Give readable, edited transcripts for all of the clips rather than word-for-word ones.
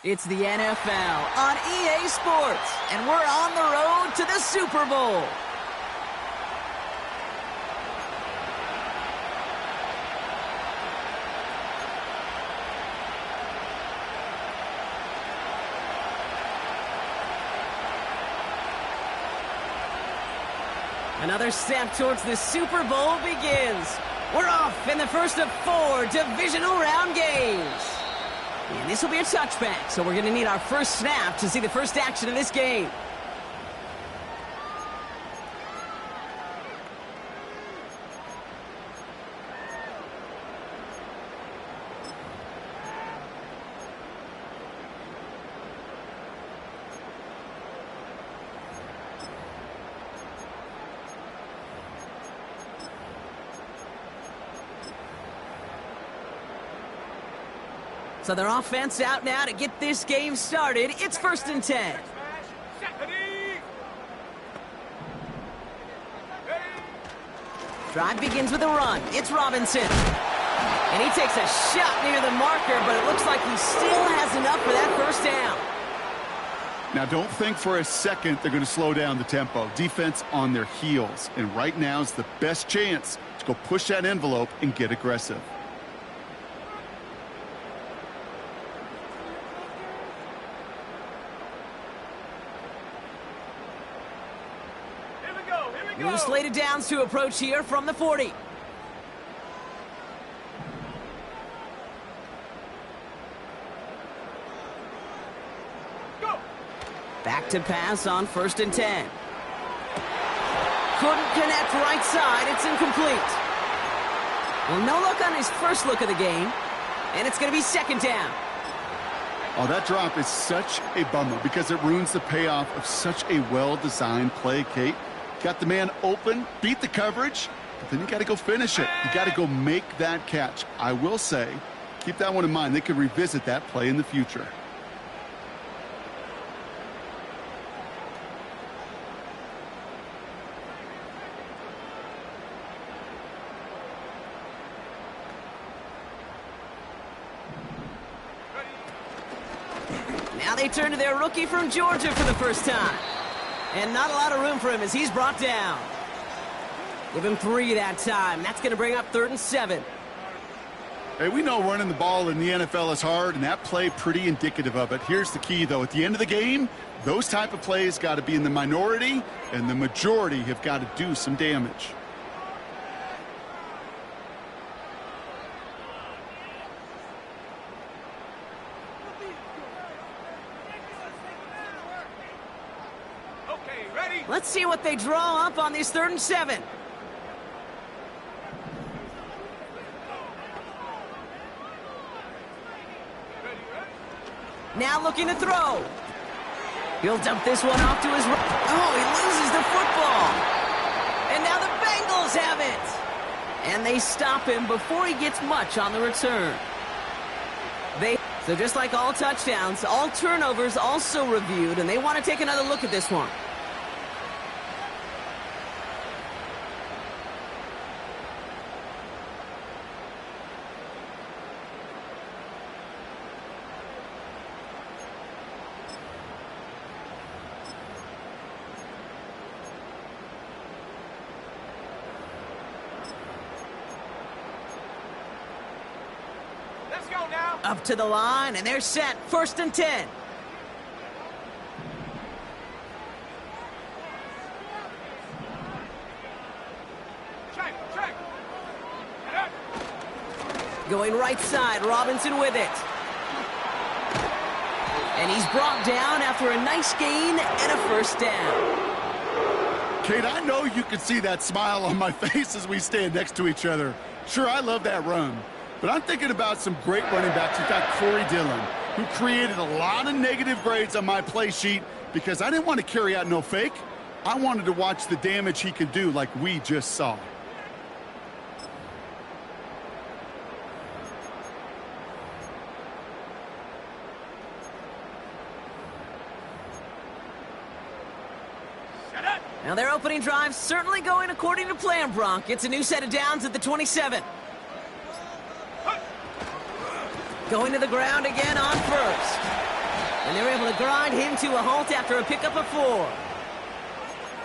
It's the NFL on EA Sports, and we're on the road to the Super Bowl. Another step towards the Super Bowl begins. We're off in the first of 4 divisional round games. And this will be a touchback, so we're going to need our first snap to see the first action of this game. So their offense out now to get this game started. It's 1st and 10. Drive begins with a run. It's Robinson. And he takes a shot near the marker, but it looks like he still has enough for that first down. Now, don't think for a second they're going to slow down the tempo. Defense on their heels. And right now is the best chance to go push that envelope and get aggressive. New slated downs to approach here from the 40. Go. Back to pass on 1st and 10. Couldn't connect right side. It's incomplete. Well, no luck on his first look of the game. And it's going to be 2nd down. Oh, that drop is such a bummer because it ruins the payoff of such a well-designed play, Kate. Got the man open, beat the coverage, but then you got to go finish it. You got to go make that catch. I will say, keep that one in mind. They could revisit that play in the future. Now they turn to their rookie from Georgia for the first time. And not a lot of room for him as he's brought down. Give him 3 that time. That's going to bring up 3rd and 7. Hey, we know running the ball in the NFL is hard, and that play pretty indicative of it. Here's the key, though. At the end of the game, those type of plays got to be in the minority, and the majority have got to do some damage. Let's see what they draw up on this 3rd and 7. Now looking to throw. He'll dump this one off to his right. Oh, he loses the football. And now the Bengals have it. And they stop him before he gets much on the return. So just like all touchdowns, all turnovers also reviewed, and they want to take another look at this one. Up to the line, and they're set. 1st and 10. Check. Going right side, Robinson with it. And he's brought down after a nice gain and a first down. Kate, I know you can see that smile on my face as we stand next to each other. Sure, I love that run. But I'm thinking about some great running backs. In fact, Corey Dillon, who created a lot of negative grades on my play sheet because I didn't want to carry out no fake. I wanted to watch the damage he could do like we just saw. Now their opening drive certainly going according to plan, Bronk. It's a new set of downs at the 27. Going to the ground again on first. And they're able to grind him to a halt after a pickup of 4.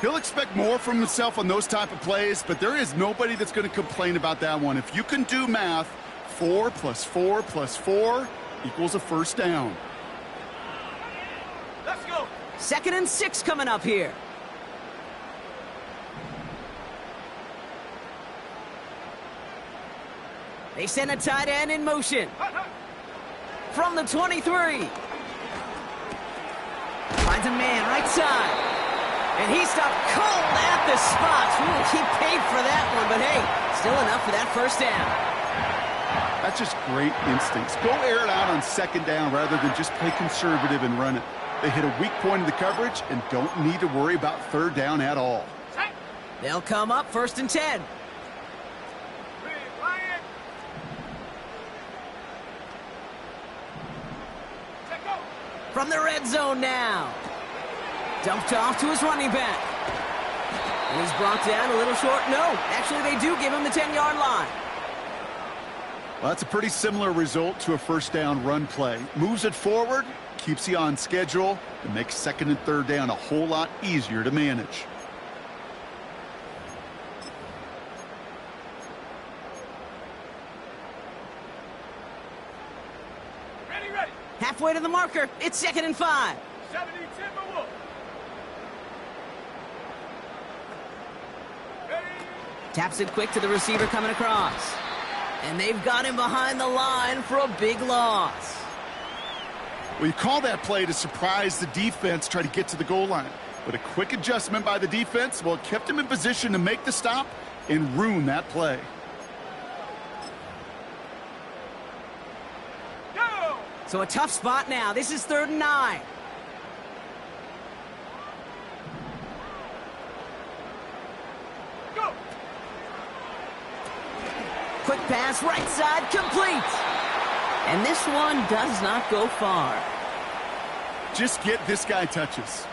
He'll expect more from himself on those type of plays, but there is nobody that's going to complain about that one. If you can do math, 4 plus 4 plus 4 equals a first down. Let's go. 2nd and 6 coming up here. They send a tight end in motion. From the 23. Finds a man right side. And he stopped cold at the spot. Ooh, he paid for that one, but hey, still enough for that first down. That's just great instincts. Go air it out on 2nd down rather than just play conservative and run it. They hit a weak point in the coverage and don't need to worry about 3rd down at all. They'll come up 1st and 10. From the red zone now. Dumped off to his running back. And he's brought down a little short. No, actually they do give him the 10-yard line. Well, that's a pretty similar result to a first down run play. Moves it forward, keeps you on schedule, and makes 2nd and 3rd down a whole lot easier to manage. Ready. Halfway to the marker. It's 2nd and 5. 70 Timberwolves. Taps it quick to the receiver coming across. And they've got him behind the line for a big loss. Well, you call that play to surprise the defense, try to get to the goal line. But a quick adjustment by the defense, well, it kept him in position to make the stop and ruin that play. Go! So a tough spot now. This is 3rd and 9. Go! Quick pass, right side, complete. And this one does not go far. Just get this guy touches.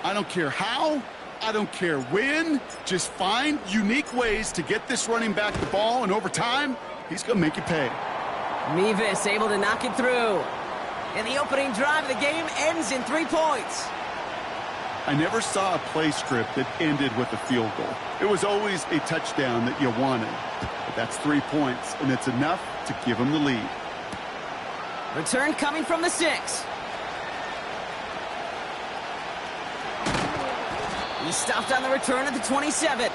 I don't care how, I don't care when. Just find unique ways to get this running back the ball, and over time, he's going to make you pay. Mevis able to knock it through. And the opening drive of the game ends in 3 points. I never saw a play script that ended with a field goal. It was always a touchdown that you wanted. But that's 3 points, and it's enough to give them the lead. Return coming from the 6. He stopped on the return at the 27.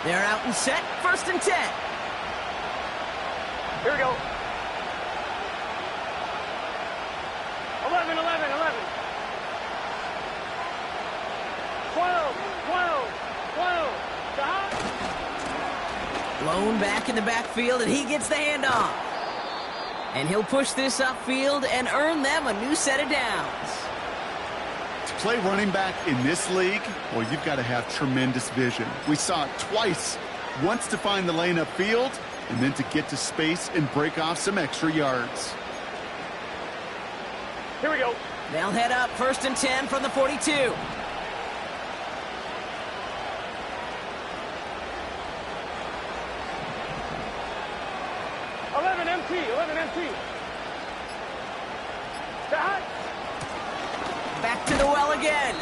They're out and set. 1st and 10. Here we go. 11, 11, 11. 12, 12, 12. Blown back in the backfield, and he gets the handoff. And he'll push this upfield and earn them a new set of downs. To play running back in this league, well, you've got to have tremendous vision. We saw it twice. Once to find the lane upfield, and then to get to space and break off some extra yards. Here we go. They'll head up 1st and 10 from the 42. MT, 11 MT. Back to the well again.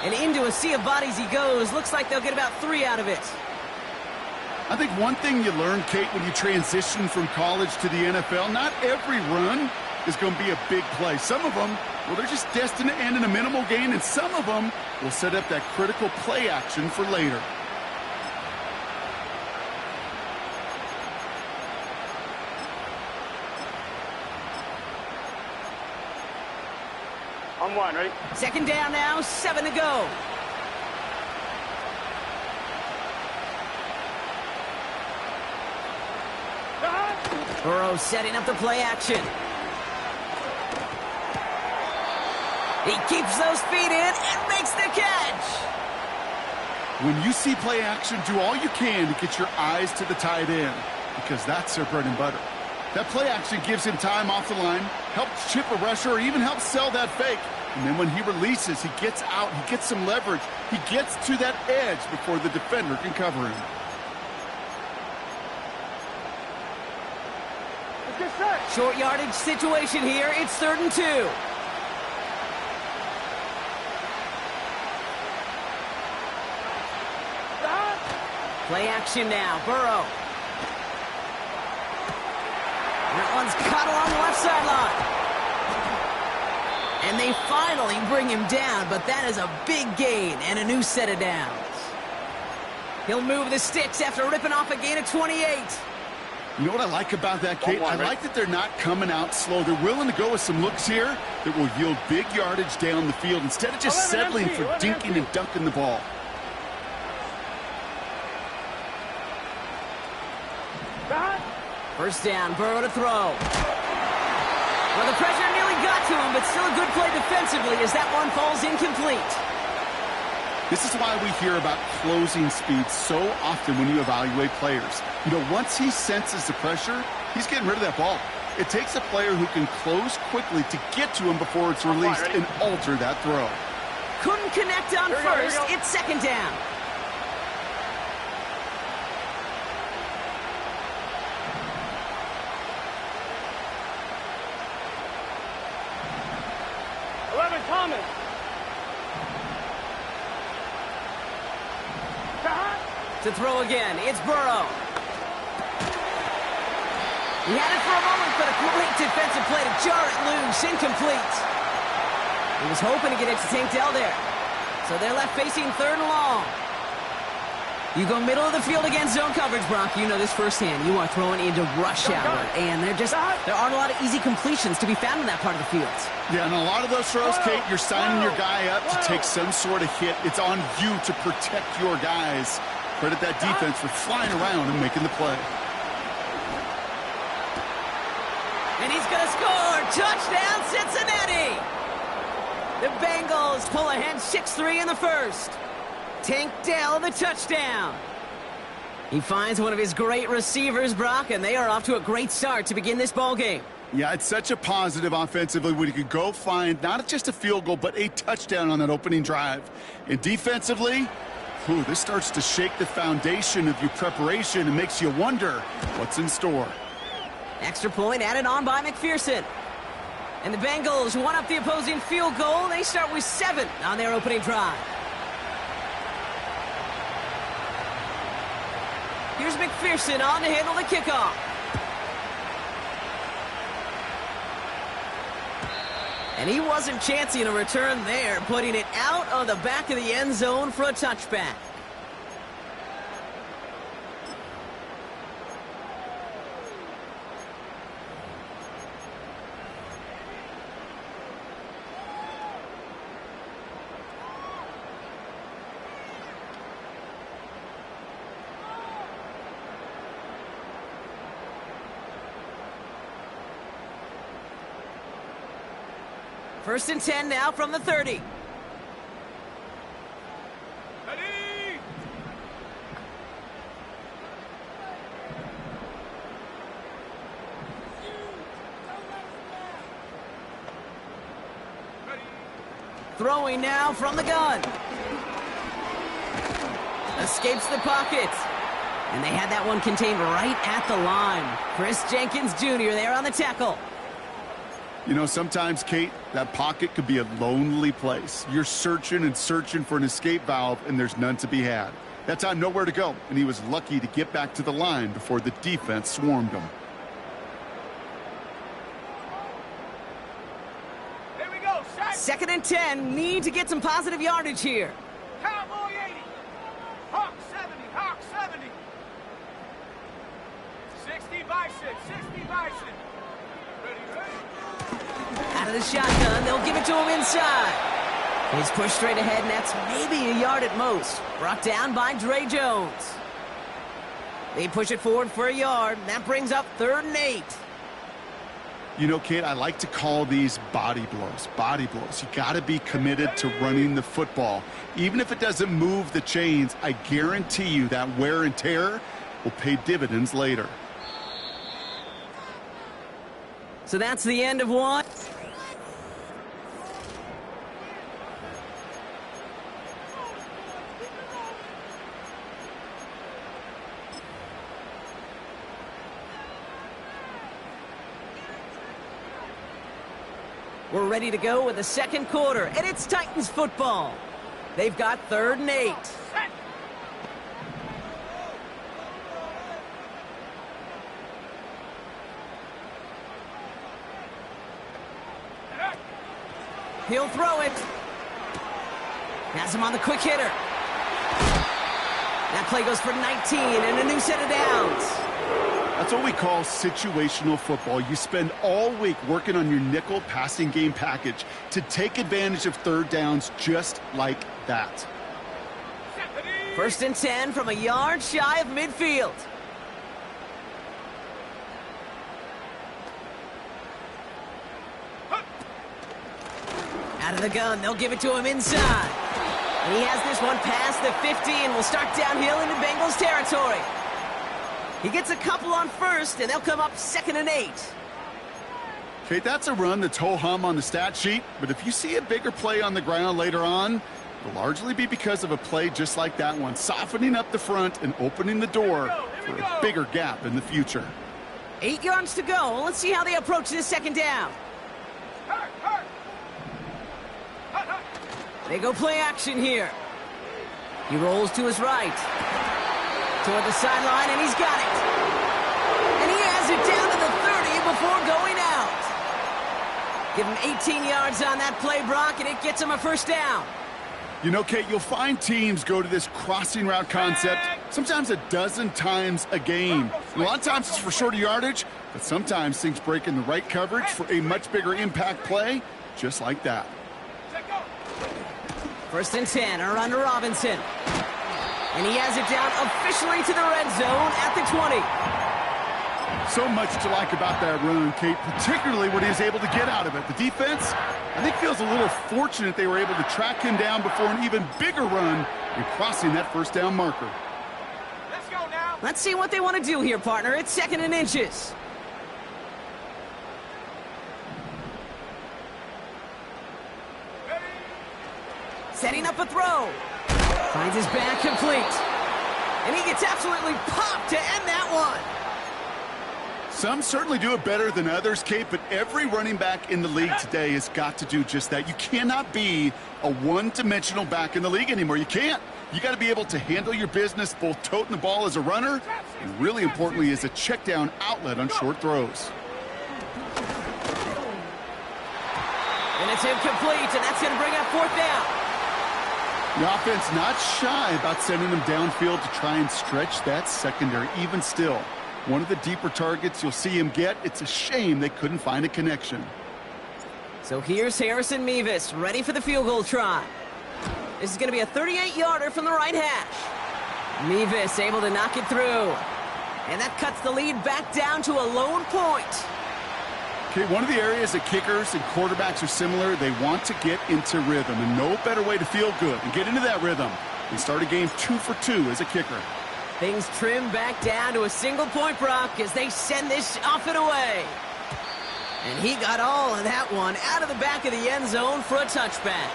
And into a sea of bodies he goes. Looks like they'll get about 3 out of it. I think one thing you learn, Kate, when you transition from college to the NFL, not every run is going to be a big play. Some of them, well, they're just destined to end in a minimal gain, and some of them will set up that critical play action for later. On 1, ready? 2nd down now, 7 to go. Burrow setting up the play action. He keeps those feet in and makes the catch. When you see play action, do all you can to get your eyes to the tight end. because that's their bread and butter. That play action gives him time off the line, helps chip a rusher, or even helps sell that fake. And then when he releases, he gets out, he gets some leverage. He gets to that edge before the defender can cover him. Short yardage situation here. It's 3rd and 2. Play action now. Burrow. That one's caught along the left sideline. And they finally bring him down, but that is a big gain and a new set of downs. He'll move the sticks after ripping off a gain of 28. You know what I like about that, Kate? I like that they're not coming out slow. They're willing to go with some looks here that will yield big yardage down the field instead of just settling for dinking and dunking the ball. First down, Burrow to throw. Well, the pressure nearly got to him, but still a good play defensively as that one falls incomplete. This is why we hear about closing speed so often when you evaluate players. You know, once he senses the pressure, he's getting rid of that ball. It takes a player who can close quickly to get to him before it's released and alter that throw. Couldn't connect on first. It's 2nd down. Thomas. To throw again, it's Burrow. He had it for a moment, but a great defensive play to jar it loose, incomplete. He was hoping to get it to Tank Dell there. So they're left facing 3rd and long. You go middle of the field against zone coverage, Brock. You know this firsthand. You are throwing into rush hour, and there aren't a lot of easy completions to be found in that part of the field. Yeah, and a lot of those throws, Kate, you're signing your guy up to take some sort of hit. It's on you to protect your guys. Credit that defense for flying around and making the play. And he's going to score. Touchdown, Cincinnati. The Bengals pull ahead 6-3 in the first. Tank Dell, the touchdown. He finds one of his great receivers, Brock, and they are off to a great start to begin this ball game. Yeah, it's such a positive offensively when you could go find not just a field goal, but a touchdown on that opening drive. And defensively, this starts to shake the foundation of your preparation and makes you wonder what's in store. Extra point added on by McPherson. And the Bengals one up the opposing field goal. They start with 7 on their opening drive. Here's McPherson on to handle the kickoff. And he wasn't chancing a return there, putting it out on the back of the end zone for a touchback. First and 10 now from the 30. Ready. Throwing now from the gun. Escapes the pocket. And they had that one contained right at the line. Chris Jenkins Jr. there on the tackle. You know, sometimes, Kate, that pocket could be a lonely place. You're searching and searching for an escape valve, and there's none to be had. That time, nowhere to go, and he was lucky to get back to the line before the defense swarmed him. Here we go. Second and 10. Need to get some positive yardage here. Cowboy 80. Hawk 70. Hawk 70. 60 Bison. 60 Bison. Out of the shotgun, they'll give it to him inside. He's pushed straight ahead, and that's maybe a yard at most. Brought down by Dre Jones. They push it forward for a yard. That brings up 3rd and 8. You know, Kate, I like to call these body blows. Body blows. You got to be committed to running the football. Even if it doesn't move the chains, I guarantee you that wear and tear will pay dividends later. So that's the end of one. We're ready to go with the second quarter, and it's Titans football. They've got 3rd and 8. He'll throw it. Has him on the quick hitter. That play goes for 19 and a new set of downs. That's what we call situational football. You spend all week working on your nickel passing game package to take advantage of 3rd downs just like that. 1st and 10 from a yard shy of midfield. Out of the gun, they'll give it to him inside. And he has this one past the 50 and will start downhill into Bengals territory. He gets a couple on 1st, and they'll come up 2nd and 8. Okay, that's a run that's ho-hum on the stat sheet, but if you see a bigger play on the ground later on, it'll largely be because of a play just like that one, softening up the front and opening the door for a bigger gap in the future. 8 yards to go. Let's see how they approach this 2nd down. They go play action here. He rolls to his right. Toward the sideline, and he's got it. And he has it down to the 30 before going out. Give him 18 yards on that play, Brock, and it gets him a 1st down. You know, Kate, you'll find teams go to this crossing route concept sometimes a dozen times a game. And a lot of times it's for shorter yardage, but sometimes things break in the right coverage for a much bigger impact play, just like that. 1st and 10, a run to Robinson. And he has it down officially to the red zone at the 20. So much to like about that run, Kate, particularly what he was able to get out of it. The defense, I think, feels a little fortunate they were able to track him down before an even bigger run in crossing that 1st down marker. Let's go now. Let's see what they want to do here, partner. It's 2nd and inches. Setting up a throw. Finds his back complete. And he gets absolutely popped to end that one. Some certainly do it better than others, Kate, but every running back in the league today has got to do just that. You cannot be a one-dimensional back in the league anymore. You can't. You got to be able to handle your business, both toting the ball as a runner and, really importantly, as a check-down outlet on short throws. And it's incomplete, and that's going to bring up 4th down. The offense not shy about sending them downfield to try and stretch that secondary. Even still, one of the deeper targets you'll see him get. It's a shame they couldn't find a connection. So here's Harrison Mevis, ready for the field goal try. This is going to be a 38-yarder from the right hash. Mevis able to knock it through. And that cuts the lead back down to a lone point. Okay, one of the areas that kickers and quarterbacks are similar, they want to get into rhythm, and no better way to feel good and get into that rhythm than start a game 2 for 2 as a kicker. Things trim back down to a single point, Brock, as they send this off and away. And he got all of that one out of the back of the end zone for a touchback.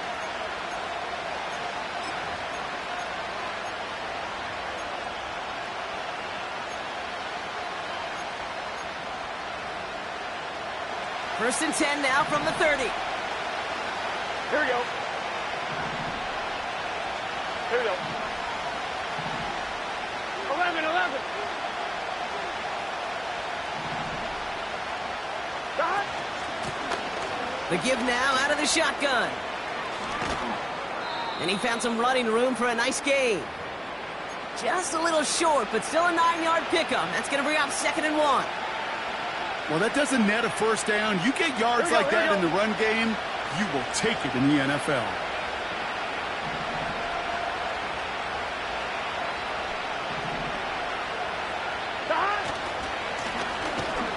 First and 10 now from the 30. Here we go. Here we go. 11. Dot. The give now out of the shotgun. And he found some running room for a nice gain. Just a little short, but still a 9-yard pickup. That's going to bring up 2nd and 1. Well, that doesn't net a 1st down. You get yards like that in the run game, you will take it in the NFL.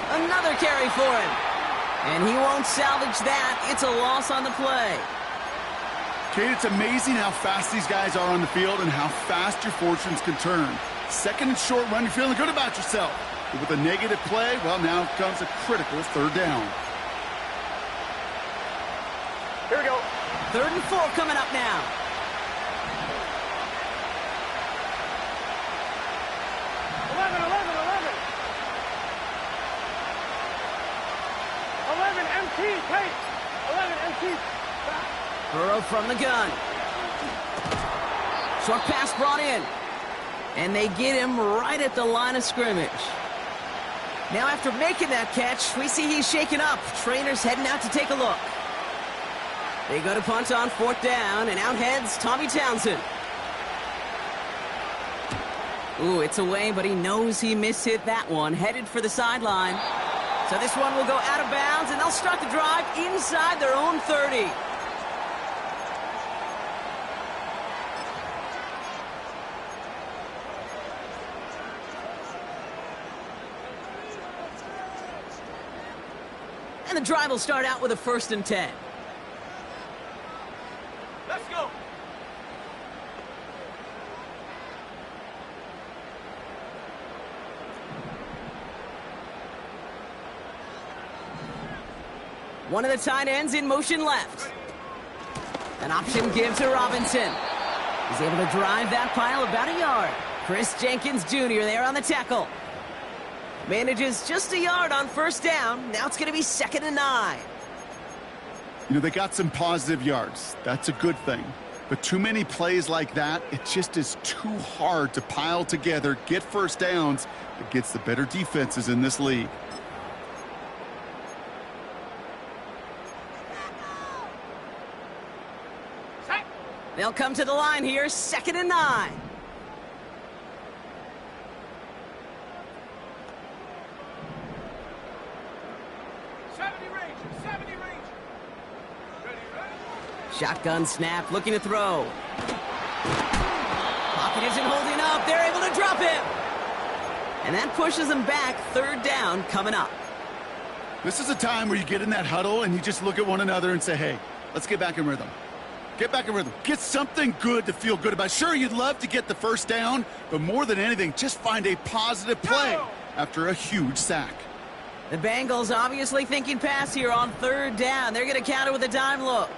Another carry for him. And he won't salvage that. It's a loss on the play. Kate, it's amazing how fast these guys are on the field and how fast your fortunes can turn. 2nd and short run, you're feeling good about yourself. With a negative play, well, now comes a critical third down. Here we go. 3rd and 4 coming up now. MT, Kate. 11 MT. Burrow from the gun. Short pass brought in. And they get him right at the line of scrimmage. Now after making that catch, we see he's shaken up. Trainer's heading out to take a look. They go to punt on 4th down, and out heads Tommy Townsend. Ooh, it's away, but he knows he mishit that one. Headed for the sideline. So this one will go out of bounds, and they'll start the drive inside their own 30. And the drive will start out with a 1st and 10. Let's go. One of the tight ends in motion left. An option give to Robinson. He's able to drive that pile about a yard. Chris Jenkins Jr. there on the tackle. Manages just a yard on 1st down. Now it's going to be 2nd and 9. You know, they got some positive yards. That's a good thing. But too many plays like that, it just is too hard to pile together, get 1st downs against the better defenses in this league. They'll come to the line here, 2nd and 9. Shotgun snap, looking to throw. Pocket isn't holding up. They're able to drop him. And that pushes them back. 3rd down coming up. This is a time where you get in that huddle and you just look at one another and say, hey, let's get back in rhythm. Get back in rhythm. Get something good to feel good about. Sure, you'd love to get the 1st down, but more than anything, just find a positive play after a huge sack. The Bengals obviously thinking pass here on 3rd down. They're going to counter with a dime look.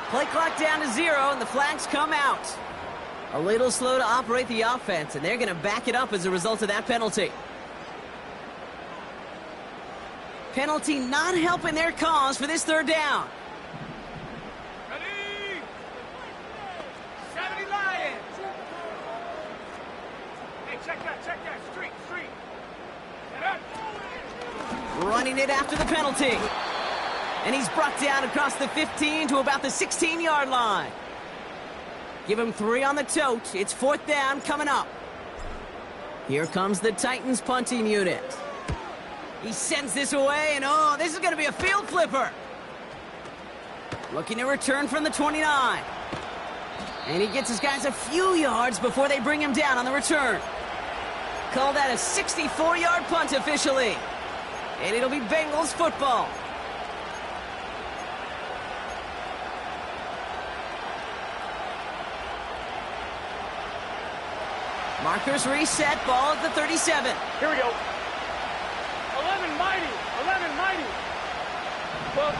Play clock down to 0, and the flags come out. A little slow to operate the offense, and they're going to back it up as a result of that penalty. Penalty not helping their cause for this 3rd down. Ready? 70 Lions. Hey, check that. Street. Get up. Running it after the penalty. And he's brought down across the 15 to about the 16-yard line. Give him 3 on the tote. It's 4th down coming up. Here comes the Titans punting unit. He sends this away, and oh, this is going to be a field flipper. Looking to return from the 29. And he gets his guys a few yards before they bring him down on the return. Call that a 64-yard punt officially. And it'll be Bengals football. Markers reset, ball at the 37. Here we go. 11 mighty. 12.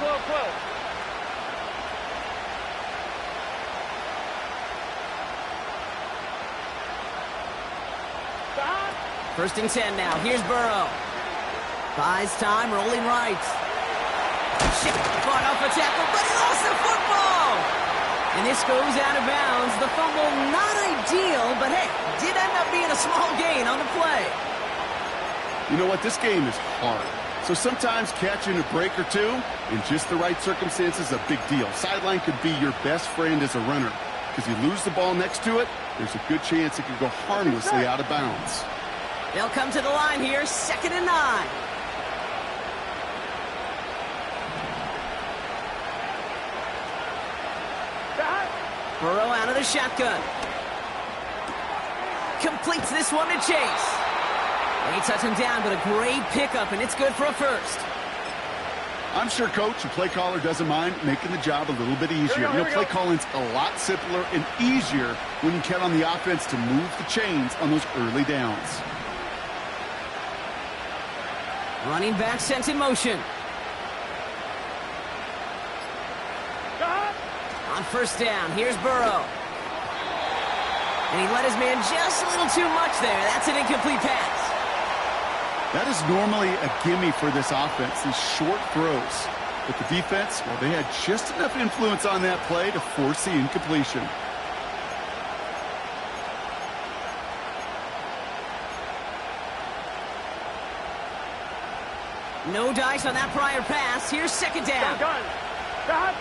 Stop. 1st and 10 now. Here's Burrow. Buys time, rolling right. Fought off a tackle, but he lost the football. And this goes out of bounds. The fumble not ideal, but hey, did end up being a small gain on the play. You know what? This game is hard. So sometimes catching a break or two in just the right circumstances is a big deal. Sideline could be your best friend as a runner because you lose the ball next to it, there's a good chance it could go harmlessly out of bounds. They'll come to the line here, 2nd and 9. Burrow out of the shotgun. Completes this one to Chase. They touch him down, but a great pickup, and it's good for a 1st. I'm sure coach and play caller doesn't mind making the job a little bit easier. Play calling's a lot simpler and easier when you count on the offense to move the chains on those early downs. Running back sent in motion. On first down, here's Burrow. And he let his man just a little too much there. That's an incomplete pass. That is normally a gimme for this offense, these short throws. But the defense, well, they had just enough influence on that play to force the incompletion. No dice on that prior pass. Here's second down. Done. Done.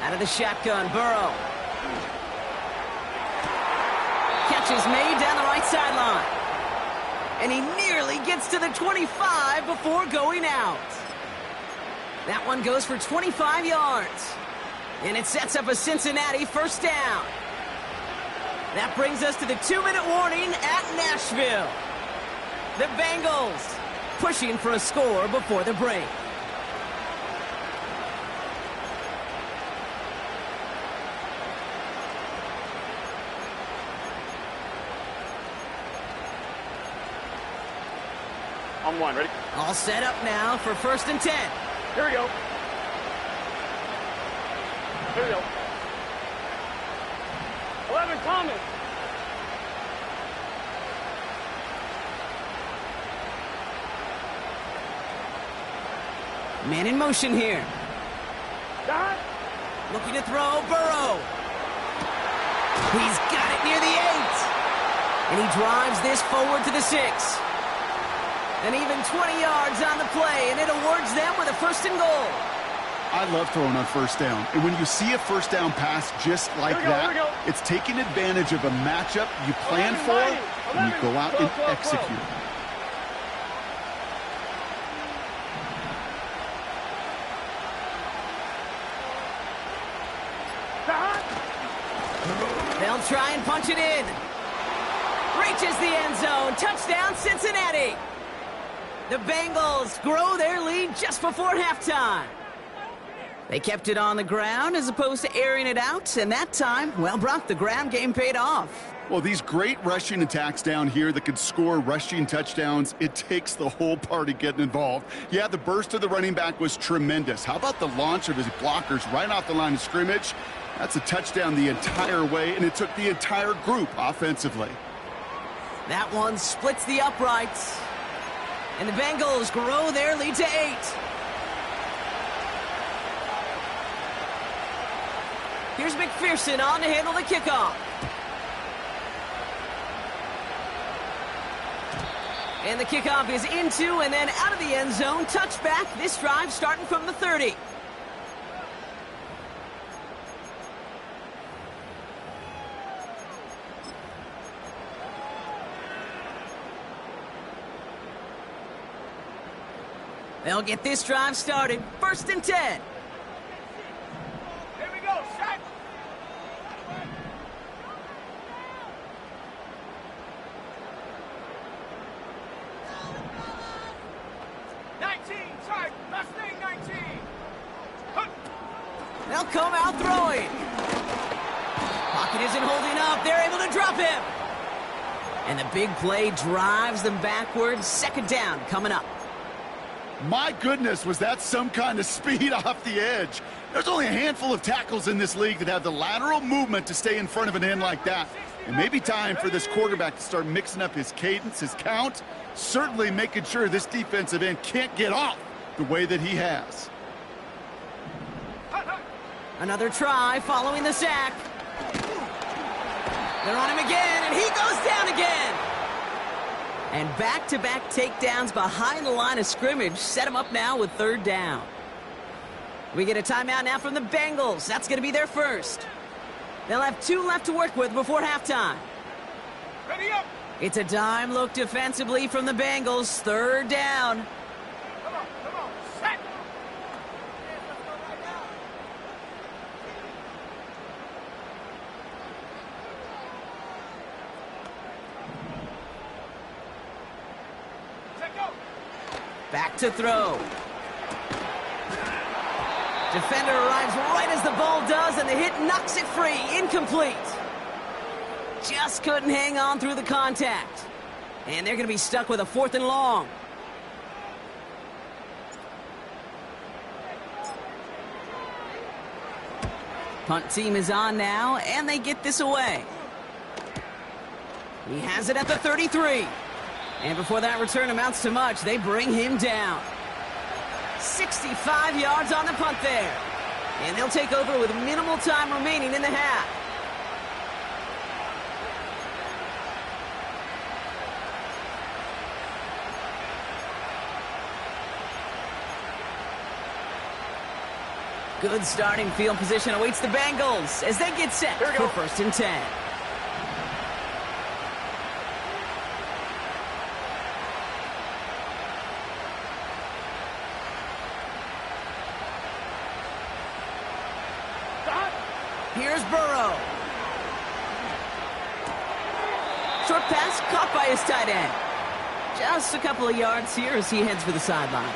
Out of the shotgun, Burrow. Catch is made down the right sideline. And he nearly gets to the 25 before going out. That one goes for 25 yards. And it sets up a Cincinnati first down. That brings us to the 2-minute warning at Nashville. The Bengals pushing for a score before the break. On one, ready? All set up now for 1st and 10. Here we go. Here we go. 11, Thomas. Man in motion here. Dot. Looking to throw, Burrow. He's got it near the 8. And he drives this forward to the 6. And even 20 yards on the play, and it awards them with a 1st and goal. I love throwing on first down. And when you see a first down pass just like that, it's taking advantage of a matchup you plan for, and you go out and execute. They'll try and punch it in. Reaches the end zone. Touchdown, Cincinnati. The Bengals grow their lead just before halftime. They kept it on the ground as opposed to airing it out, and that time, well, Brock, the ground game paid off. Well, these great rushing attacks down here that could score rushing touchdowns, it takes the whole party getting involved. Yeah, the burst of the running back was tremendous. How about the launch of his blockers right off the line of scrimmage? That's a touchdown the entire way, and it took the entire group offensively. That one splits the uprights. And the Bengals grow their lead to 8. Here's McPherson on to handle the kickoff. And the kickoff is into and then out of the end zone. Touchback. This drive starting from the 30. They'll get this drive started. 1st and 10. Here we go, set. They'll come out throwing. Pocket isn't holding up. They're able to drop him. And the big play drives them backwards. 2nd down coming up. My goodness, was that some kind of speed off the edge. There's only a handful of tackles in this league that have the lateral movement to stay in front of an end like that. It may be time for this quarterback to start mixing up his cadence, his count, certainly making sure this defensive end can't get off the way that he has. Another try following the sack. They're on him again, and he goes down again. And back-to-back takedowns behind the line of scrimmage set him up now with 3rd down. We get a timeout now from the Bengals. That's going to be their first. They'll have 2 left to work with before halftime. Ready up. It's a dime look defensively from the Bengals. Third down. Come on, set. Set, go. Back to throw. Defender arrives right as the ball does, and the hit knocks it free. Incomplete. Just couldn't hang on through the contact. And they're going to be stuck with a 4th and long. Punt team is on now, and they get this away. He has it at the 33. And before that return amounts to much, they bring him down. 65 yards on the punt there. And they'll take over with minimal time remaining in the half. Good starting field position awaits the Bengals as they get set for 1st and 10. Here's Burrow. Short pass caught by his tight end. Just a couple of yards here as he heads for the sideline.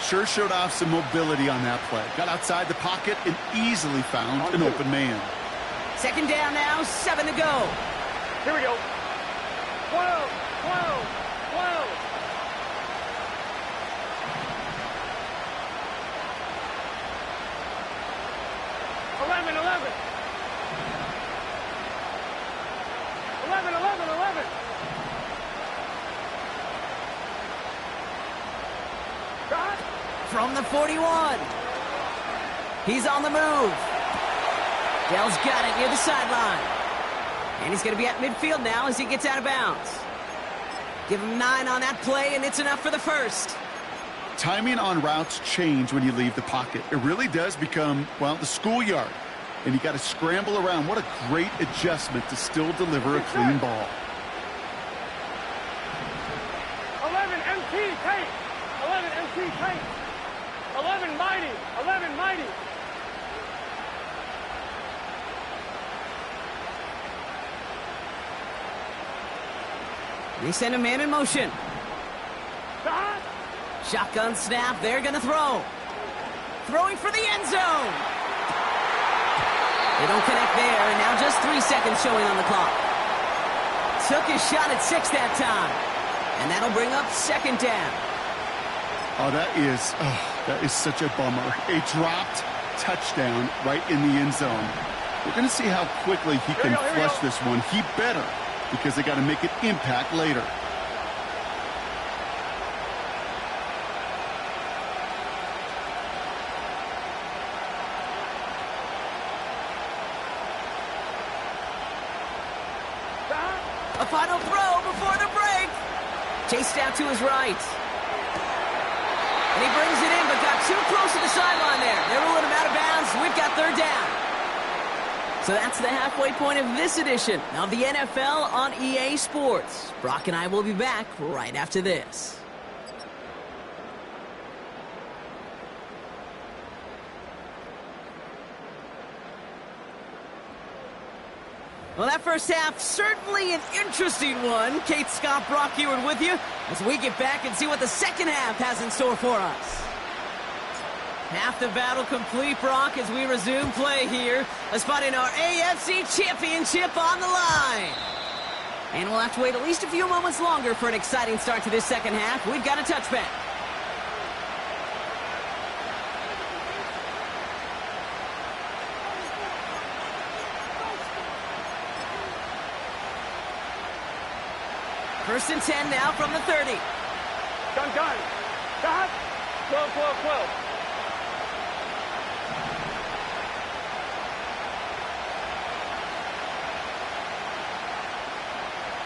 Sure showed off some mobility on that play. Got outside the pocket and easily found an open man. 2nd down now, 7 to go. Here we go. 12, 12, 12. 11, 11. 11, 11, 11. God. From the 41. He's on the move. Dell's got it near the sideline. And he's going to be at midfield now as he gets out of bounds. Give him 9 on that play, and it's enough for the 1st. Timing on routes change when you leave the pocket. It really does become, well, the schoolyard. And you got to scramble around. What a great adjustment to still deliver a clean ball. 11 MT tight. 11 MT tight. 11 mighty. 11 mighty. They send a man in motion. God. Shotgun snap. They're going to throw. Throwing for the end zone. They don't connect there, and now just 3 seconds showing on the clock. Took his shot at 6 that time. And that'll bring up 2nd down. Oh, that is such a bummer. A dropped touchdown right in the end zone. We're going to see how quickly he can flush this one. He better, because they got to make an impact later. A final throw before the break. Chased out to his right. And he brings it in, but got too close to the sideline there. They're ruling him out of bounds. We've got 3rd down. So that's the halfway point of this edition of the NFL on EA Sports. Brock and I will be back right after this. Well, that first half, certainly an interesting one. Kate, Scott, Brock Eward with you as we get back and see what the second half has in store for us. Half the battle complete, Brock, as we resume play here. A spot in our AFC Championship on the line. And we'll have to wait at least a few moments longer for an exciting start to this second half. We've got a touchback. First and 10 now from the 30. Done. God. 12, 12, 12.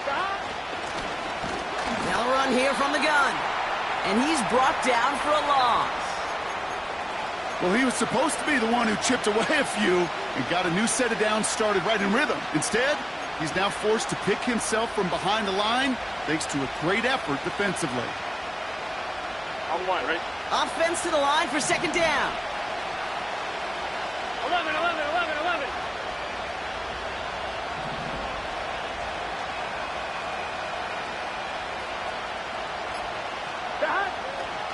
God. They'll run here from the gun. And he's brought down for a loss. Well, he was supposed to be the one who chipped away a few and got a new set of downs started right in rhythm. Instead, He's now forced to pick himself from behind the line thanks to a great effort defensively. On one, right? Offense to the line for second down. 11, 11, 11, 11.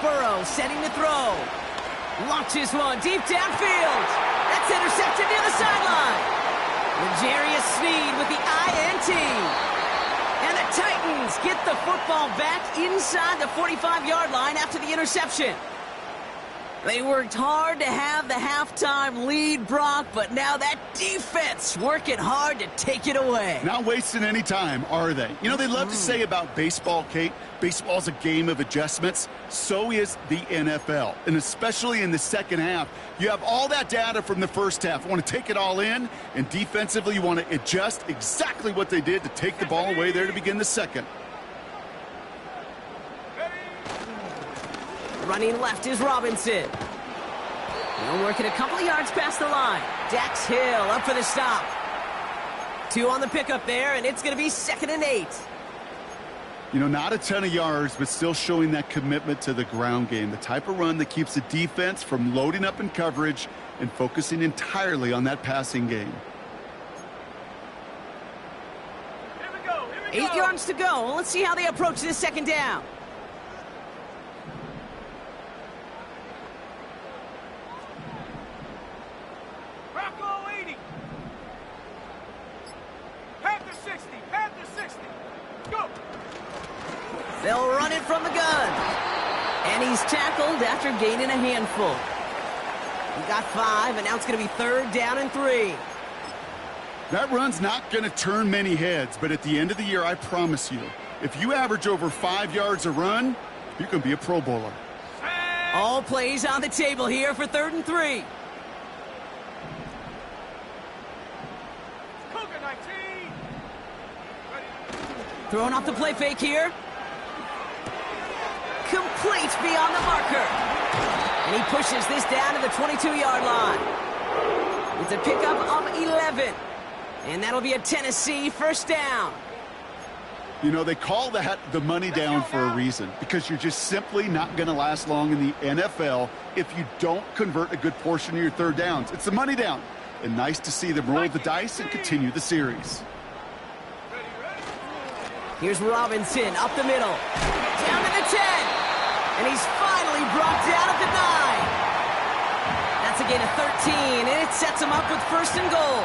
Burrow setting to throw. Launches one deep downfield. That's intercepted near the sideline. L'Jarius Sneed with the INT. And the Titans get the football back inside the 45-yard line after the interception. They worked hard to have the halftime lead, Brock, but now that defense working hard to take it away. Not wasting any time, are they? You know, they love to say about baseball, Kate, baseball's a game of adjustments. So is the NFL. And especially in the second half, you have all that data from the first half. You want to take it all in, and defensively you want to adjust exactly what they did to take the ball away there to begin the second. Running left is Robinson. They're working a couple of yards past the line. Dax Hill up for the stop. 2 on the pickup there, and it's going to be 2nd and 8. You know, not a ton of yards, but still showing that commitment to the ground game. The type of run that keeps the defense from loading up in coverage and focusing entirely on that passing game. Here we go, here we go. 8 yards to go. Well, let's see how they approach this second down. Bronco 80. Panther 60, Panther 60. Go. They'll run it from the gun. And he's tackled after gaining a handful. He got 5, and now it's going to be 3rd down and 3. That run's not going to turn many heads, but at the end of the year, I promise you, if you average over 5 yards a run, you can be a Pro Bowler. All plays on the table here for 3rd and 3. Cougar 19. Throwing off the play fake here. Complete beyond the marker. And he pushes this down to the 22-yard line. It's a pickup of 11. And that'll be a Tennessee 1st down. You know, they call that the money down for a reason, because you're just simply not going to last long in the NFL if you don't convert a good portion of your 3rd downs. It's the money down. And nice to see them roll the dice and continue the series. Here's Robinson up the middle. Down to the 10. And he's finally brought down at the 9. That's a gain of 13, and it sets him up with 1st and goal.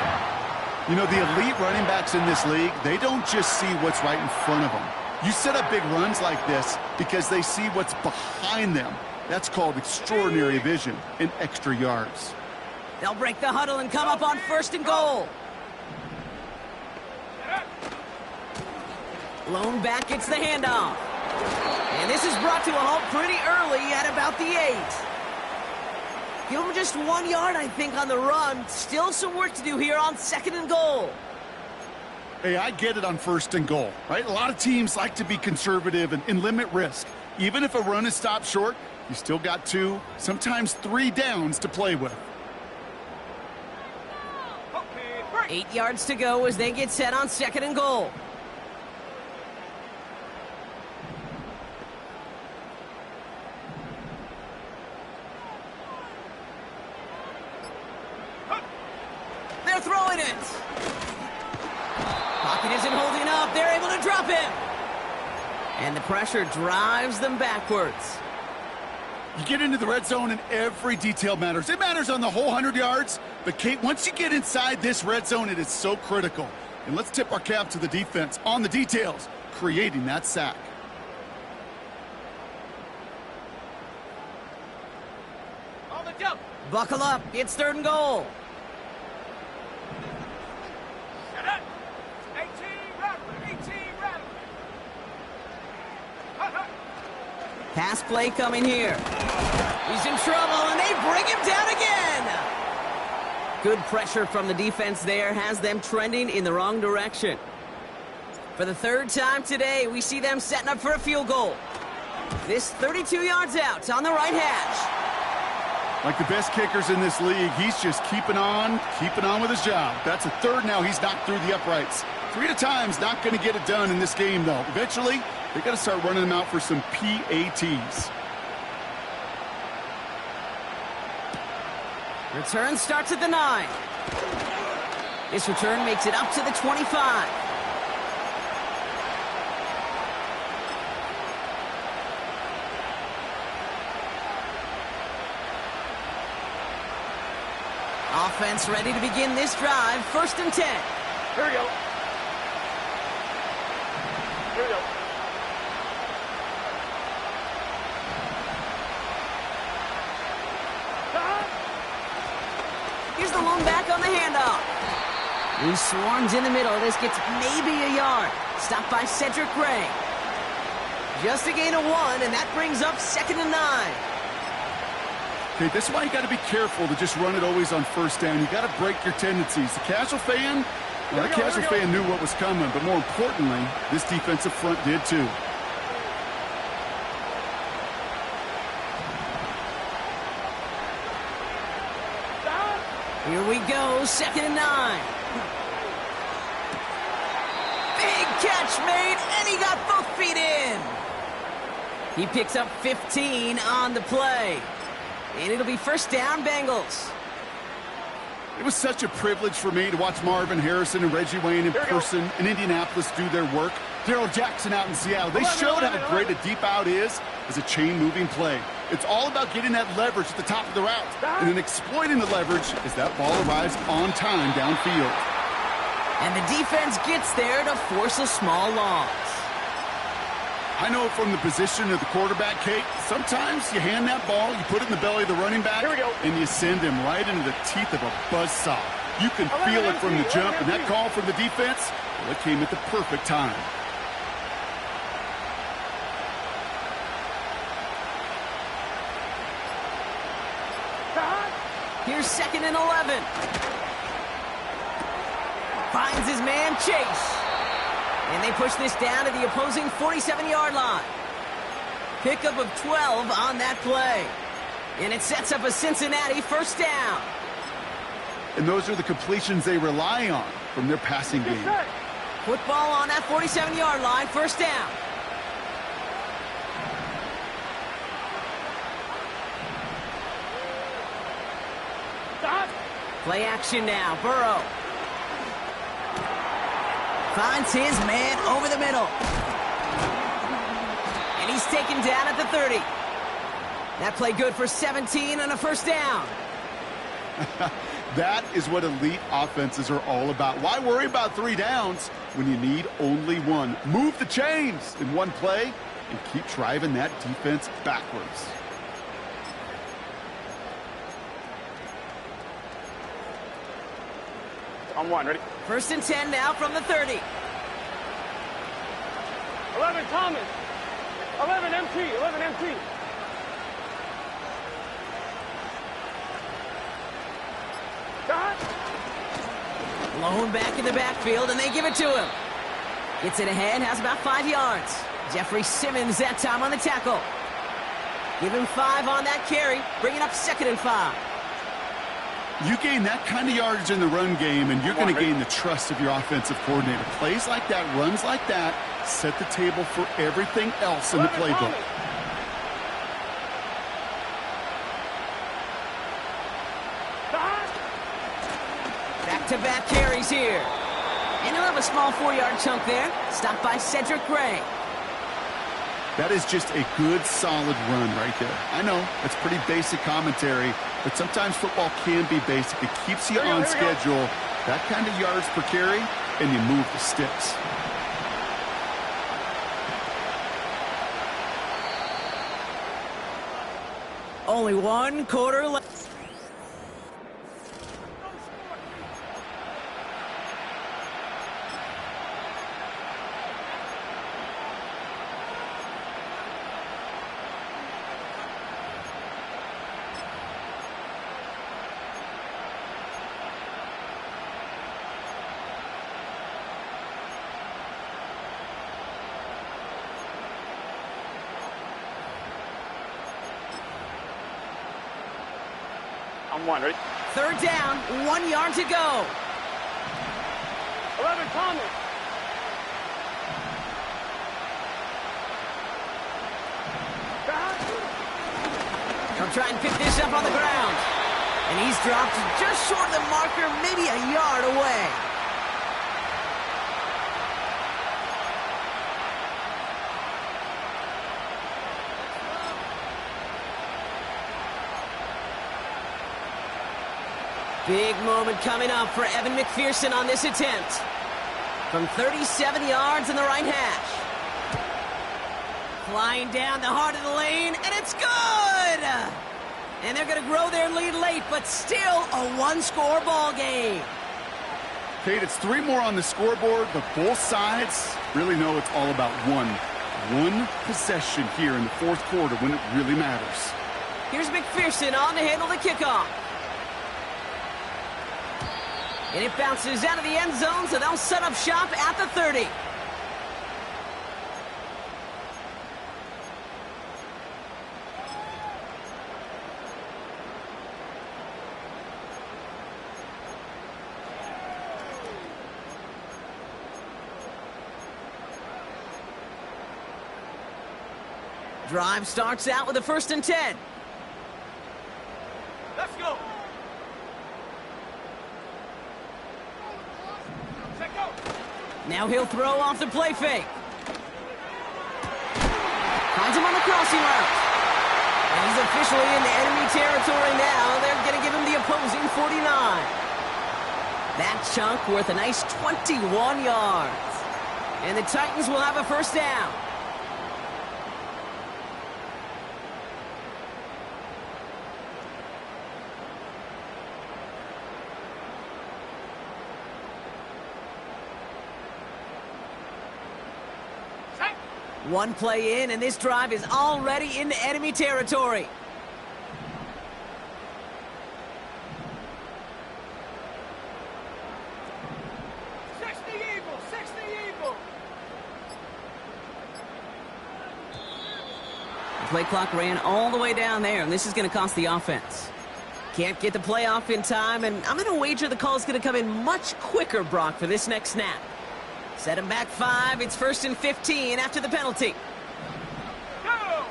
You know, the elite running backs in this league, they don't just see what's right in front of them. You set up big runs like this because they see what's behind them. That's called extraordinary vision and extra yards. They'll break the huddle and come up on 1st and goal. Lone back gets the handoff. And this is brought to a halt pretty early at about the 8. Give him just 1 yard, I think, on the run. Still some work to do here on 2nd and goal. Hey, I get it on 1st and goal, right? A lot of teams like to be conservative and limit risk. Even if a run is stopped short, you still got 2, sometimes 3 downs to play with. 8 yards to go as they get set on 2nd and goal. They're throwing it. Pocket isn't holding up. They're able to drop him. And the pressure drives them backwards. You get into the red zone and every detail matters. It matters on the whole 100 yards. But, Kate, once you get inside this red zone, it is so critical. And let's tip our cap to the defense on the details, creating that sack. On the jump. Buckle up. It's 3rd and goal. Shut up. 18 Rattler, 18 Rattler. Pass play coming here. He's in trouble, and they bring him down again. Good pressure from the defense there has them trending in the wrong direction. For the 3rd time today, we see them setting up for a field goal. This 32 yards out on the right hash. Like the best kickers in this league, he's just keeping on with his job. That's a 3rd now. He's knocked through the uprights. 3 at a time's not going to get it done in this game, though. Eventually, they got to start running them out for some PATs. Return starts at the 9. This return makes it up to the 25. Offense ready to begin this drive. 1st and 10. Here we go. Here we go. Here's the lone back on the handoff. He swarms in the middle. This gets maybe a yard. Stopped by Cedric Gray. Just a gain of 1, and that brings up 2nd and 9. Okay, this is why you got to be careful to just run it always on 1st down. You got to break your tendencies. The casual fan, well, the casual fan knew what was coming, but more importantly, this defensive front did too. Here we go, 2nd and 9. Big catch made, and he got both feet in. He picks up 15 on the play. And it'll be 1st down, Bengals. It was such a privilege for me to watch Marvin Harrison and Reggie Wayne in person in Indianapolis do their work. Darrell Jackson out in Seattle. They showed how great a deep out is as a chain-moving play. It's all about getting that leverage at the top of the route. And then exploiting the leverage as that ball arrives on time downfield. And the defense gets there to force a small loss. I know from the position of the quarterback, Kate, sometimes you hand that ball, you put it in the belly of the running back, and you send him right into the teeth of a buzzsaw. You can feel it from the jump, and that call from the defense, well, it came at the perfect time. Here's 2nd and 11. Finds his man, Chase. And they push this down to the opposing 47-yard line. Pickup of 12 on that play. And it sets up a Cincinnati 1st down. And those are the completions they rely on from their passing game. Football on that 47-yard line, 1st down. Stop. Play action now, Burrow. Finds his man over the middle. And he's taken down at the 30. That play good for 17 and a 1st down. That is what elite offenses are all about. Why worry about 3 downs when you need only 1? Move the chains in one play and keep driving that defense backwards. On 1, ready? 1st and 10 now from the 30. 11 Thomas. 11 MT. 11 MT. Lone back in the backfield, and they give it to him. Gets it ahead, has about 5 yards. Jeffrey Simmons that time on the tackle. Give him 5 on that carry, bringing up 2nd and 5. You gain that kind of yardage in the run game, and you're going to gain the trust of your offensive coordinator. Plays like that, runs like that, set the table for everything else in the playbook. Back-to-back carries here. And he'll have a small 4-yard chunk there. Stopped by Cedric Gray. That is just a good, solid run right there. I know, it's pretty basic commentary, but sometimes football can be basic. It keeps you on schedule, that kind of yards per carry, and you move the sticks. Only 1 quarter left. On 1, ready? 3rd down, 1 yard to go. 11 Thomas. They'll try and pick this up on the ground. And he's dropped just short of the marker, maybe a yard away. Big moment coming up for Evan McPherson on this attempt. From 37 yards in the right hash. Flying down the heart of the lane, and it's good! And they're going to grow their lead late, but still a one-score ball game. Kate, it's 3 more on the scoreboard, but both sides really know it's all about one possession here in the fourth quarter when it really matters. Here's McPherson on to handle the kickoff. And it bounces out of the end zone, so they'll set up shop at the 30. Drive starts out with a 1st and 10. Let's go. Now he'll throw off the play fake. Finds him on the crossing route. And he's officially in the enemy territory now. They're going to give him the opposing 49. That chunk worth a nice 21 yards. And the Titans will have a 1st down. One play in, and this drive is already into enemy territory. The play clock ran all the way down there, and this is going to cost the offense. Can't get the play off in time, and I'm going to wager the call is going to come in much quicker, Brock, for this next snap. Set him back 5. It's 1st and 15 after the penalty. Go!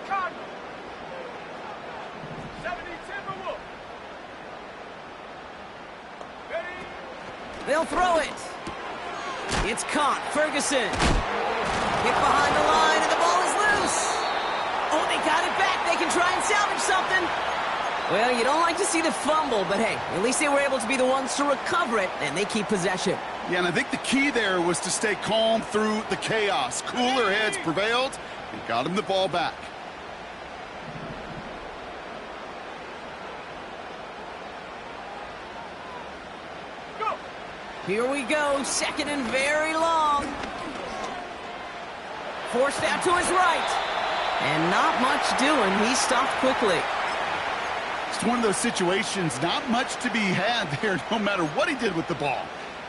Cardinal. 70 Timberwolf. Ready? They'll throw it. It's caught. Ferguson. Hit behind the line, and the ball is loose. Oh, they got it back. They can try and salvage something. Well, you don't like to see the fumble, but hey, at least they were able to be the ones to recover it, and they keep possession. Yeah, and I think the key there was to stay calm through the chaos. Cooler heads prevailed and got him the ball back. Go! Here we go. 2nd and very long. Forced out to his right. And not much doing. He stopped quickly. It's one of those situations, not much to be had there no matter what he did with the ball.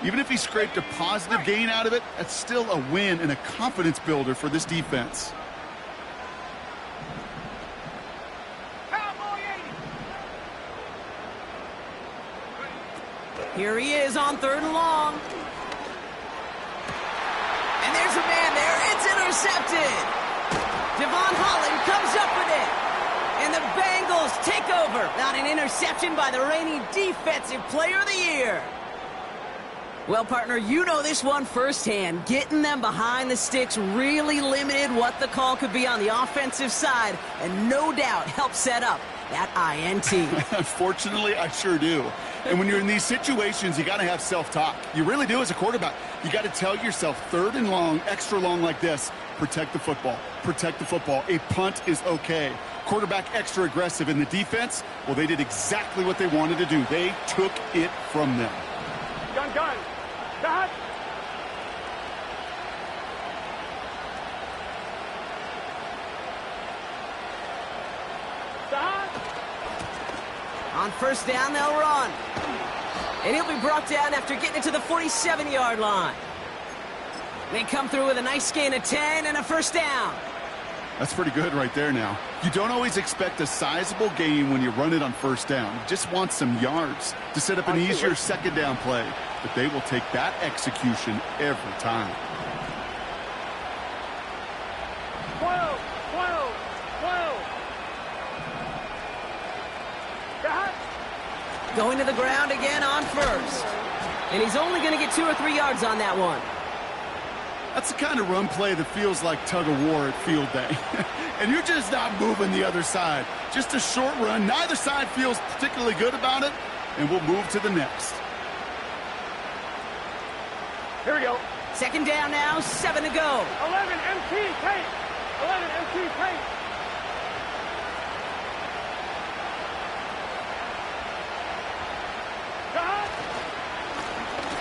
Even if he scraped a positive gain out of it, that's still a win and a confidence builder for this defense. Here he is on 3rd and long. And there's a man there. It's intercepted. Devon Holland comes up with it. And the Bengals take over. Not an interception by the reigning Defensive Player of the Year. Well, partner, you know this one firsthand. Getting them behind the sticks really limited what the call could be on the offensive side, and no doubt helped set up that INT. Unfortunately, I sure do. And when you're in these situations, you got to have self-talk. You really do as a quarterback. You got to tell yourself 3rd and long, extra long like this, protect the football. Protect the football. A punt is okay. Quarterback extra aggressive in the defense, well, they did exactly what they wanted to do. They took it from them. Gun. Got. On 1st down, they'll run. And he'll be brought down after getting it to the 47-yard line. They come through with a nice gain of 10 and a 1st down. That's pretty good right there now. You don't always expect a sizable gain when you run it on first down. You just want some yards to set up an easier second down play. But they will take that execution every time. 12, 12, 12. Got. Going to the ground again on first. And he's only going to get 2 or 3 yards on that one. That's the kind of run play that feels like tug-of-war at field day. And you're just not moving the other side. Just a short run. Neither side feels particularly good about it. And we'll move to the next. Here we go. Second down now, 7 to go. 11 MT tape. 11 MT tape. Got.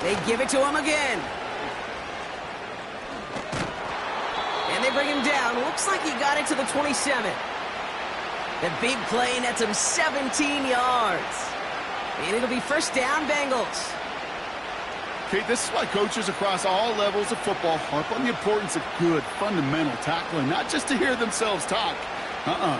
They give it to him again. And they bring him down. Looks like he got it to the 27. The big play nets him 17 yards. And it'll be first down, Bengals. Okay, this is why coaches across all levels of football harp on the importance of good, fundamental tackling, not just to hear themselves talk.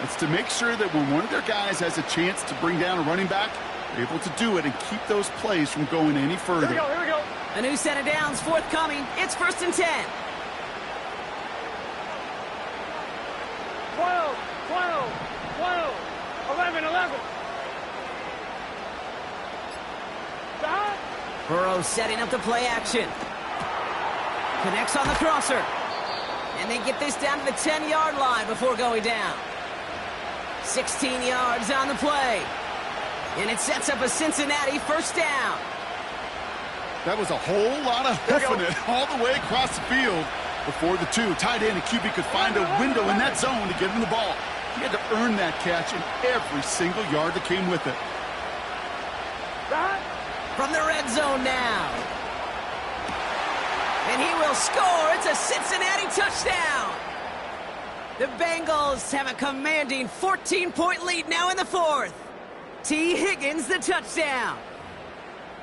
It's to make sure that when one of their guys has a chance to bring down a running back, they're able to do it and keep those plays from going any further. Here we go, here we go. A new set of downs forthcoming. It's first and 10. 12, 12, 12, 11, 11. Got. Burrow setting up the play action. Connects on the crosser. And they get this down to the 10-yard line before going down. 16 yards on the play. And it sets up a Cincinnati first down. That was a whole lot of hoofing it all the way across the field before the two tight end and QB could find a window in that zone to get him the ball. He had to earn that catch in every single yard that came with it. Got. From the red zone now. And he will score. It's a Cincinnati touchdown. The Bengals have a commanding 14-point lead now in the fourth. T. Higgins, the touchdown.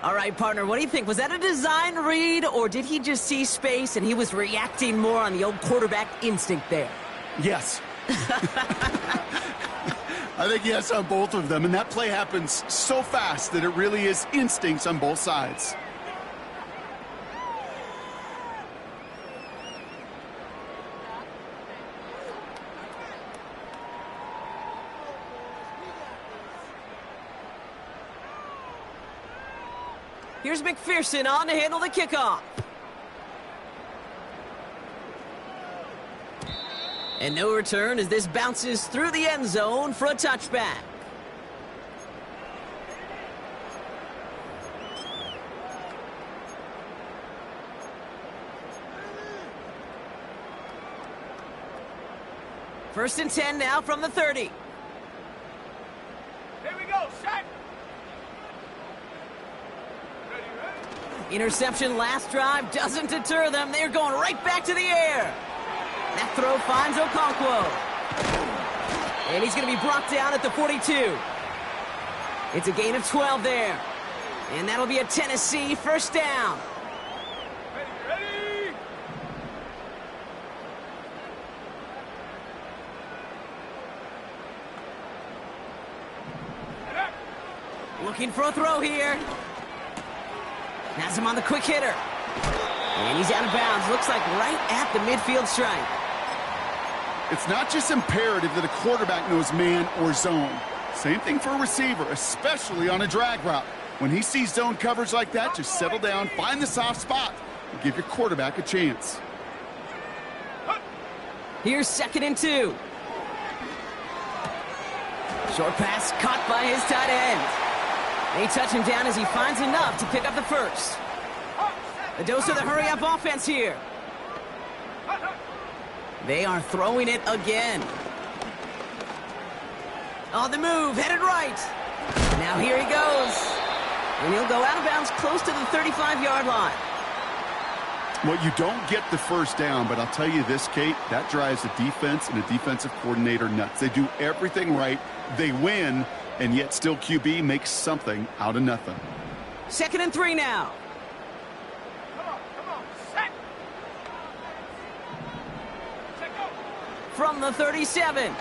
All right, partner, what do you think? Was that a design read, or did he just see space and he was reacting more on the old quarterback instinct there? Yes. I think yes on both of them, and that play happens so fast that it really is instincts on both sides. Here's McPherson on to handle the kickoff. And no return as this bounces through the end zone for a touchback. First and 10 now from the 30. Here we go, set. Interception last drive doesn't deter them. They're going right back to the air. That throw finds Okonkwo. And he's going to be brought down at the 42. It's a gain of 12 there. And that'll be a Tennessee first down. Ready. Looking for a throw here. Has him on the quick hitter. And he's out of bounds. Looks like right at the midfield stripe. It's not just imperative that a quarterback knows man or zone. Same thing for a receiver, especially on a drag route. When he sees zone coverage like that, just settle down, find the soft spot, and give your quarterback a chance. Here's second and 2. Short pass caught by his tight end. They touch him down as he finds enough to pick up the first. A dose of the hurry-up offense here. They are throwing it again. On the move, headed right. Now here he goes. And he'll go out of bounds close to the 35-yard line. Well, you don't get the first down, but I'll tell you this, Kate, that drives the defense and the defensive coordinator nuts. They do everything right. They win, and yet still QB makes something out of nothing. Second and 3 now. Come on, set. Set, go. from the 37.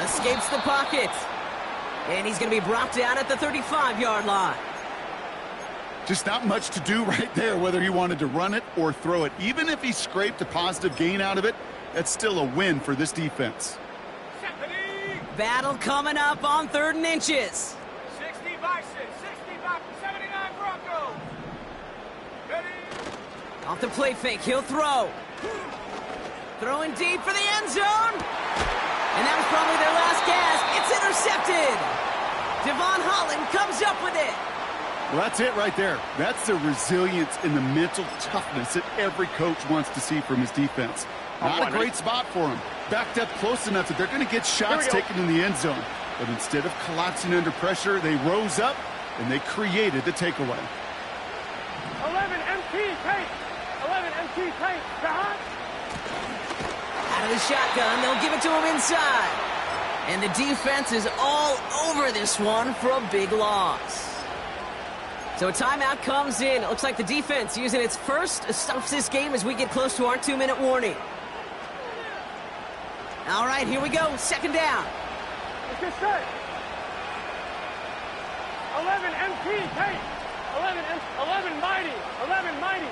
Escapes the pocket. And he's going to be brought down at the 35-yard line. Just not much to do right there, whether he wanted to run it or throw it. Even if he scraped a positive gain out of it, that's still a win for this defense. Battle coming up on 3rd and inches. 60 Bison, 79 Broncos. Ready? Off the play fake, he'll throw. Throwing deep for the end zone. And that was probably their last gasp. It's intercepted. Devon Holland comes up with it. Well, that's it right there. That's the resilience and the mental toughness that every coach wants to see from his defense. Not a great spot for him. Backed up close enough that they're going to get shots taken in the end zone. But instead of collapsing under pressure, they rose up and they created the takeaway. 11 MT tape. 11 MT tape. Out of the shotgun, they'll give it to him inside. And the defense is all over this one for a big loss. So a timeout comes in. It looks like the defense using its first stops this game as we get close to our 2-minute warning. All right, here we go. 2nd down. Let's get set. 11 MT tape. 11 mighty. 11 mighty.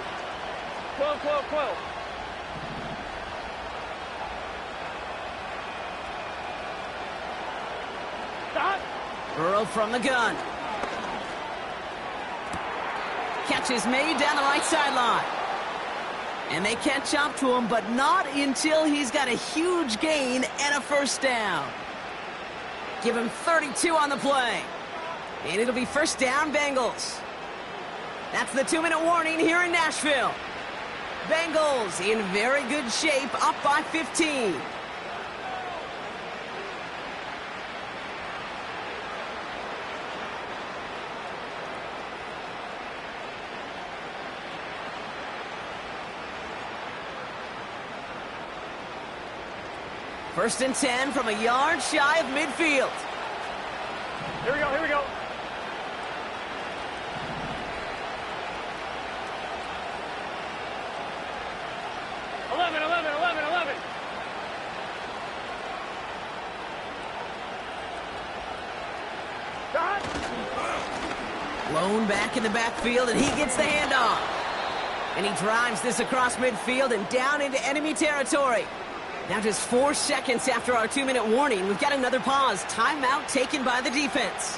12. Stop. Burrow from the gun. Catch is made down the right sideline. And they catch up to him, but not until he's got a huge gain and a 1st down. Give him 32 on the play. And it'll be 1st down, Bengals. That's the 2-minute warning here in Nashville. Bengals in very good shape, up by 15. First and 10 from a yard shy of midfield. Here we go. 11. Stop. Blown back in the backfield, and he gets the handoff. And he drives this across midfield and down into enemy territory. Now just 4 seconds after our 2-minute warning, we've got another pause. Timeout taken by the defense.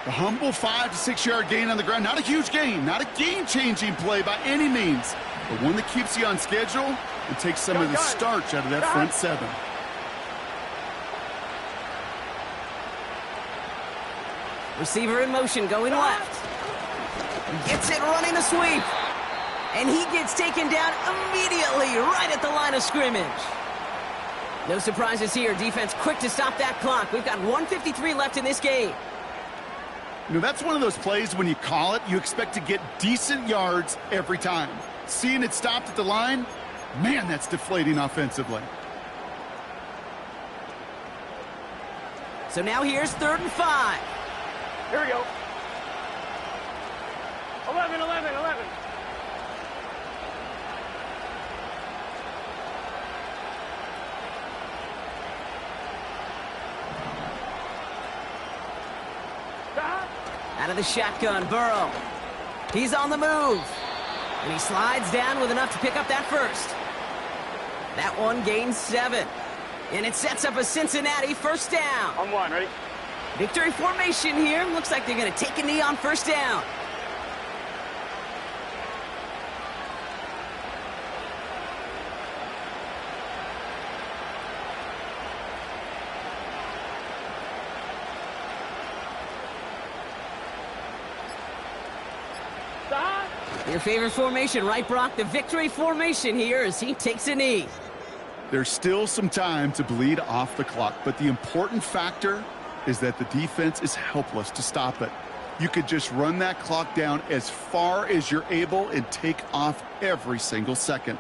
A humble 5 to 6 yard gain on the ground. Not a huge gain, not a game-changing play by any means, but one that keeps you on schedule and takes some of the starch out of that front 7. Receiver in motion, going left. Gets it running the sweep. And he gets taken down immediately right at the line of scrimmage. No surprises here. Defense quick to stop that clock. We've got 1:53 left in this game. You know, that's one of those plays when you call it, you expect to get decent yards every time. Seeing it stopped at the line, man, that's deflating offensively. So now here's 3rd and 5. Here we go. 11. Stop. Out of the shotgun, Burrow. He's on the move. And he slides down with enough to pick up that 1st. That one gains 7. And it sets up a Cincinnati 1st down. On 1, ready? Victory formation here. Looks like they're going to take a knee on 1st down. Stop. Your favorite formation, right, Brock? The victory formation here as he takes a knee. There's still some time to bleed off the clock, but the important factor is that the defense is helpless to stop it. You could just run that clock down as far as you're able and take off every single second.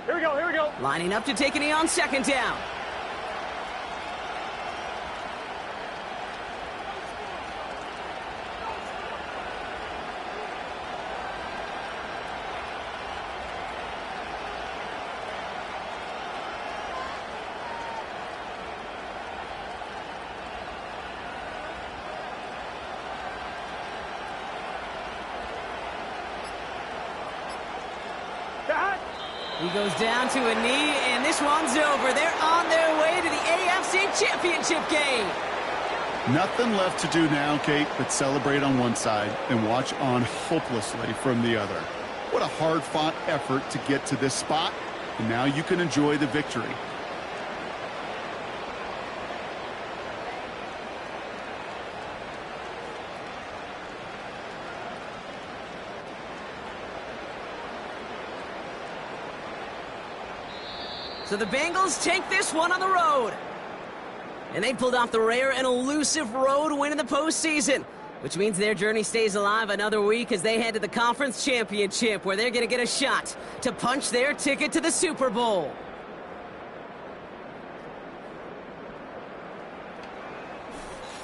Here we go. Lining up to take a knee on 2nd down. He goes down to a knee, and this one's over. They're on their way to the AFC Championship game. Nothing left to do now, Kate, but celebrate on one side and watch on hopelessly from the other. What a hard-fought effort to get to this spot, and now you can enjoy the victory. So the Bengals take this one on the road. And they pulled off the rare and elusive road win in the postseason, which means their journey stays alive another week as they head to the Conference Championship, where they're going to get a shot to punch their ticket to the Super Bowl.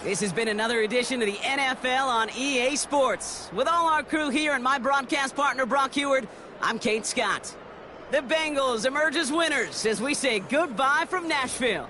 This has been another edition of the NFL on EA Sports. With all our crew here and my broadcast partner, Brock Heward, I'm Kate Scott. The Bengals emerge as winners as we say goodbye from Nashville.